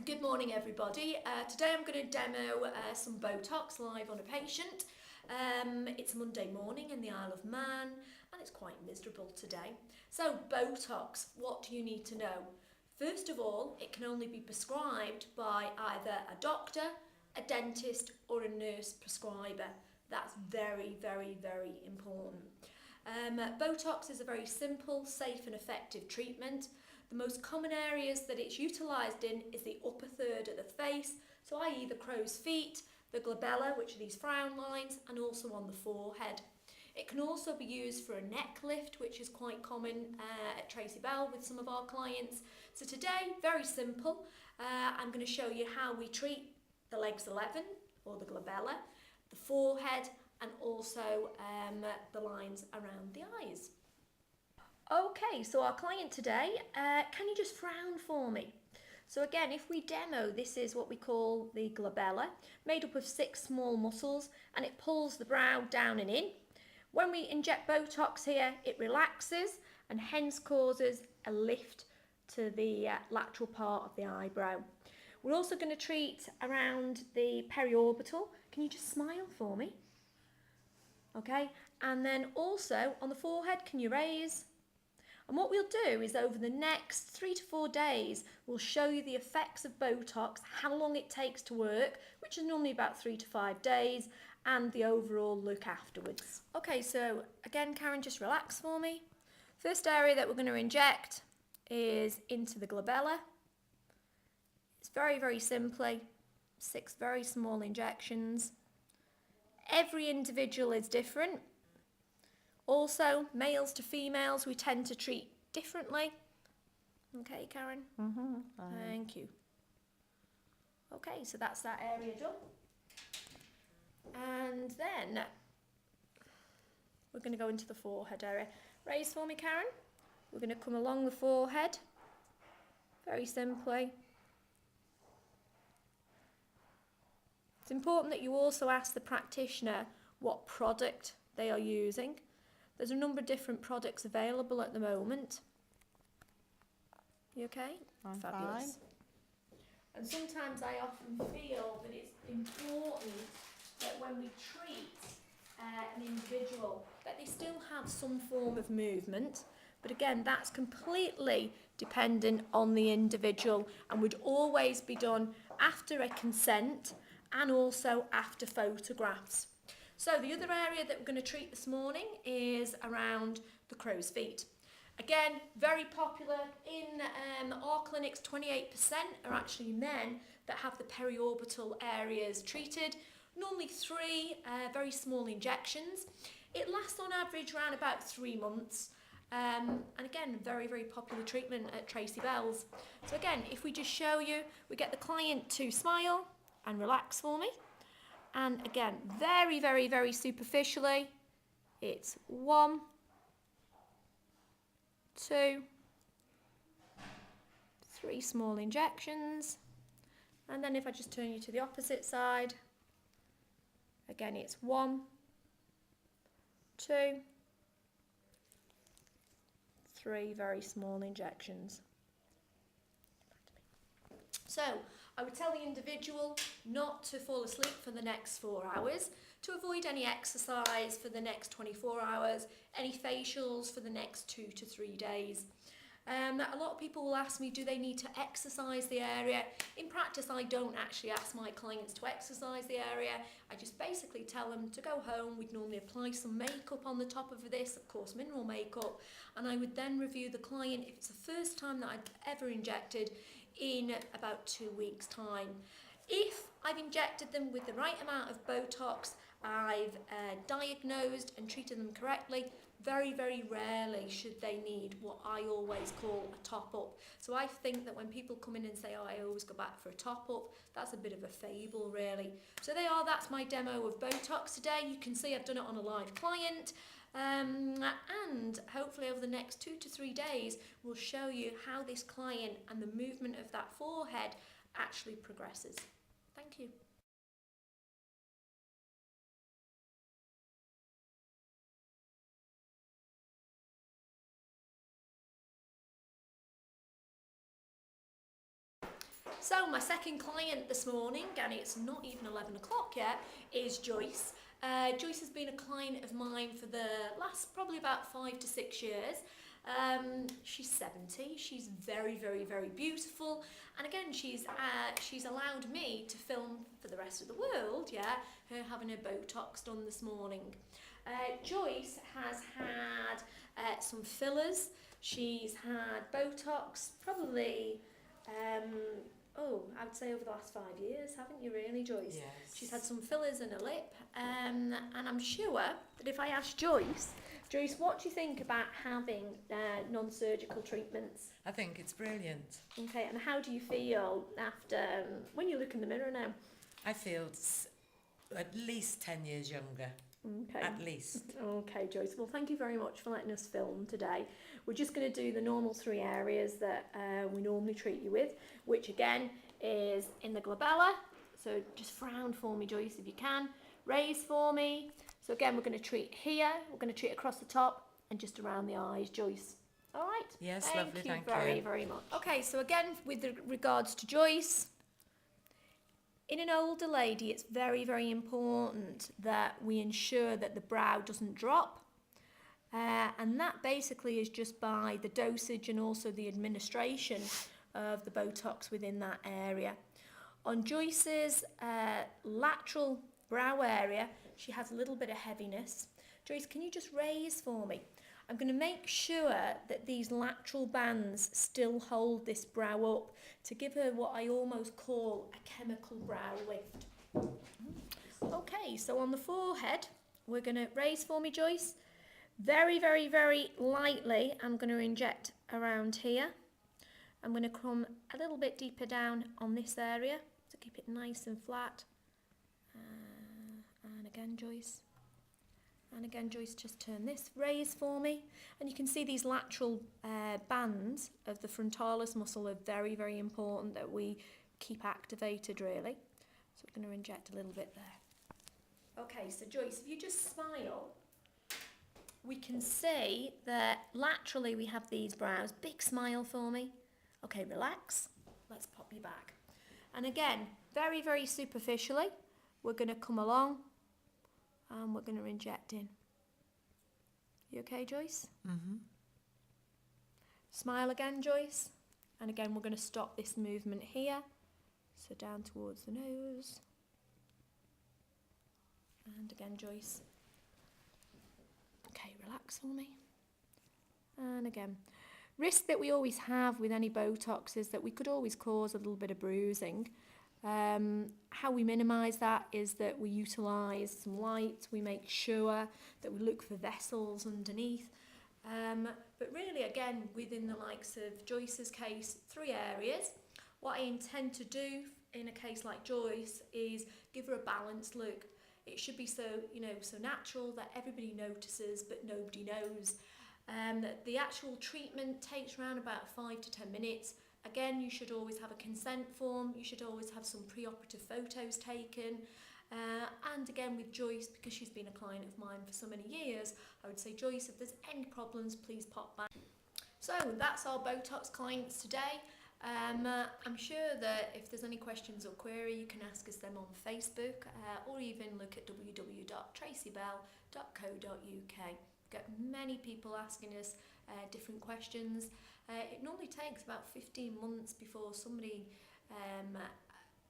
Good morning everybody. Today I'm going to demo some Botox live on a patient. It's a Monday morning in the Isle of Man and it's quite miserable today. So Botox, what do you need to know? First of all, it can only be prescribed by either a doctor, a dentist or a nurse prescriber. That's very, very, very important. Botox is a very simple, safe and effective treatment. The most common areas that it's utilised in is the upper third of the face, so i.e. the crow's feet, the glabella, which are these frown lines, and also on the forehead. It can also be used for a neck lift, which is quite common at Tracey with some of our clients. So today, very simple, I'm going to show you how we treat the legs 11, or the glabella, the forehead, and also the lines around the eyes. Okay, so our client today, can you just frown for me? So again, if we demo, this is what we call the glabella, made up of 6 small muscles, and it pulls the brow down and in. When we inject Botox here, it relaxes and hence causes a lift to the lateral part of the eyebrow. We're also going to treat around the periorbital. Can you just smile for me? Okay, and then also on the forehead, can you raise? And what we'll do is over the next 3 to 4 days, we'll show you the effects of Botox, how long it takes to work, which is normally about 3 to 5 days, and the overall look afterwards. Okay, so again, Karen, just relax for me. First area that we're going to inject is into the glabella. It's very, very simply 6 very small injections. Every individual is different. Also, males to females, we tend to treat differently. Okay, Karen? Thank you. Okay, so that's that area done. And then we're going to go into the forehead area. Raise for me, Karen. We're going to come along the forehead, very simply. It's important that you also ask the practitioner what product they are using. There's a number of different products available at the moment. You okay? I'm Fabulous. fine. And sometimes I often feel that it's important that when we treat an individual, that they still have some form of movement. But again, that's completely dependent on the individual and would always be done after a consent and also after photographs. So the other area that we're going to treat this morning is around the crow's feet. Again, very popular in our clinics. 28% are actually men that have the periorbital areas treated. Normally 3 very small injections. It lasts on average around about 3 months. And again, very, very popular treatment at Tracey Bell's. So again, if we just show you, we get the client to smile and relax for me. And again, very, very, very superficially, it's 1, 2, 3 small injections. And then if I just turn you to the opposite side, again, it's 1, 2, 3 very small injections. So I would tell the individual not to fall asleep for the next 4 hours, to avoid any exercise for the next 24 hours, any facials for the next 2 to 3 days. A lot of people will ask me, do they need to exercise the area? In practice, I don't actually ask my clients to exercise the area. I just basically tell them to go home. We'd normally apply some makeup on the top of this, of course, mineral makeup, and I would then review the client if it's the first time that I've ever injected in about 2 weeks' time. If I've injected them with the right amount of Botox, I've diagnosed and treated them correctly, very, very rarely should they need what I always call a top-up. So I think that when people come in and say, oh, I always go back for a top-up, that's a bit of a fable, really. So that's my demo of Botox today. You can see I've done it on a live client. And hopefully over the next 2 to 3 days, we'll show you how this client and the movement of that forehead actually progresses. Thank you. So my second client this morning, and it's not even 11 o'clock yet, is Joyce. Joyce has been a client of mine for the last probably about 5 to 6 years. She's 70, she's very, very, very beautiful, and again she's allowed me to film for the rest of the world, her having her Botox done this morning. Joyce has had some fillers, she's had Botox probably I would say over the last 5 years, haven't you really, Joyce? Yes. She's had some fillers in her lip, and I'm sure that if I asked Joyce, what do you think about having non-surgical treatments? I think it's brilliant. Okay, and how do you feel after, when you look in the mirror now? I feel at least 10 years younger. Okay. At least. Okay, Joyce. Well, thank you very much for letting us film today. We're just going to do the normal 3 areas that we normally treat you with, which again is in the glabella. So just frown for me, Joyce, if you can. Raise for me. So again, we're going to treat here. We're going to treat across the top and just around the eyes, Joyce. All right? Yes, lovely, thank you. Very, very much. Okay, so again, with regards to Joyce, in an older lady, it's very, very important that we ensure that the brow doesn't drop. And that basically is just by the dosage and also the administration of the Botox within that area. On Joyce's lateral brow area, she has a little bit of heaviness. Joyce, can you just raise for me? I'm going to make sure that these lateral bands still hold this brow up to give her what I almost call a chemical brow lift. Okay, so on the forehead, we're going to raise for me, Joyce. Very, very, very lightly, I'm going to inject around here. I'm going to come a little bit deeper down on this area to keep it nice and flat. And again, Joyce. And again, Joyce, just turn this, raise for me. And you can see these lateral bands of the frontalis muscle are very, very important that we keep activated, really. So we're going to inject a little bit there. Okay, so Joyce, if you just smile, we can see that laterally we have these brows. Big smile for me. Okay, relax. Let's pop you back. And again, very, very superficially, we're going to come along and we're going to inject in. You okay, Joyce? Mm-hmm. Smile again, Joyce. And again, we're going to stop this movement here. So down towards the nose. And again, Joyce. Okay, relax for me. And again, risk that we always have with any Botox is that we could always cause a little bit of bruising. How we minimise that is that we utilise some light, we make sure that we look for vessels underneath. But really, again, within the likes of Joyce's case, 3 areas. What I intend to do in a case like Joyce is give her a balanced look. It should be so natural that everybody notices, but nobody knows. The actual treatment takes around about 5 to 10 minutes. Again, you should always have a consent form. You should always have some pre-operative photos taken. And again, with Joyce, because she's been a client of mine for so many years, I would say, Joyce, if there's any problems, please pop back. So that's our Botox clients today. I'm sure that if there's any questions or query, you can ask us them on Facebook or even look at www.traceybell.co.uk. Get many people asking us different questions. It normally takes about 15 months before somebody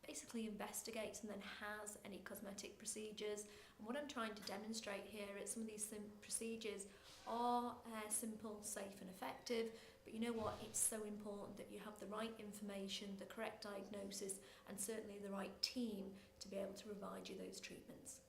basically investigates and then has any cosmetic procedures. And what I'm trying to demonstrate here is some of these procedures are simple, safe and effective, but you know what, it's so important that you have the right information, the correct diagnosis and certainly the right team to be able to provide you those treatments.